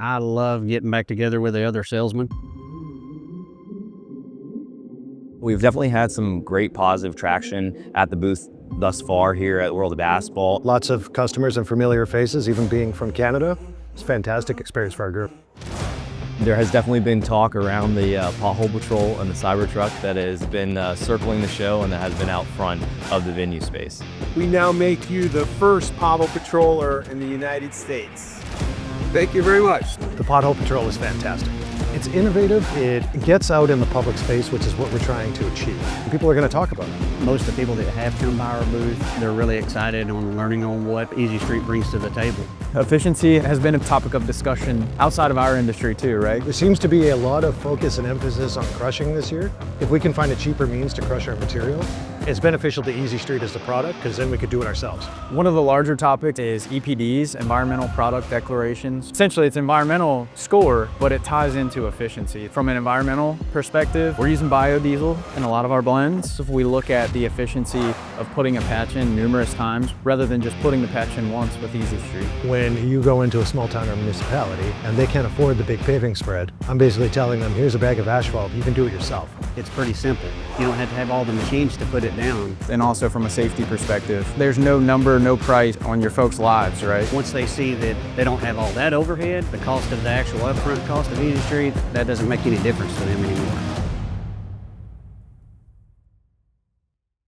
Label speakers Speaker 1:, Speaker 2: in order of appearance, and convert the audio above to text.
Speaker 1: I love getting back together with the other salesmen.
Speaker 2: We've definitely had some great positive traction at the booth thus far here at World of Asphalt.
Speaker 3: Lots of customers and familiar faces, even being from Canada. It's a fantastic experience for our group.
Speaker 2: There has definitely been talk around the Pothole Patrol and the Cybertruck that has been circling the show and that has been out front of the venue space.
Speaker 4: We now make you the first Pothole Patroller in the United States. Thank you very much.
Speaker 3: The Pothole Patrol is fantastic. It's innovative, it gets out in the public space, which is what we're trying to achieve. And people are going to talk about it.
Speaker 1: Most of the people that have come by our booth, they're really excited on learning on what Easy Street brings to the table.
Speaker 5: Efficiency has been a topic of discussion outside of our industry too, right?
Speaker 3: There seems to be a lot of focus and emphasis on crushing this year. If we can find a cheaper means to crush our material, it's beneficial to Easy Street as the product, because then we could do it ourselves.
Speaker 5: One of the larger topics is EPDs, environmental product declarations. Essentially, it's environmental score, but it ties into efficiency. From an environmental perspective, we're using biodiesel in a lot of our blends. If we look at the efficiency of putting a patch in numerous times, rather than just putting the patch in once with Easy Street.
Speaker 3: When you go into a small town or municipality and they can't afford the big paving spread, I'm basically telling them, here's a bag of asphalt, you can do it yourself.
Speaker 1: It's pretty simple. You don't have to have all the machines to put it down.
Speaker 5: And also from a safety perspective, there's no number, no price on your folks' lives, right?
Speaker 1: Once they see that they don't have all that overhead, the cost of the actual upfront cost of Easy Street, that doesn't make any difference to them anymore.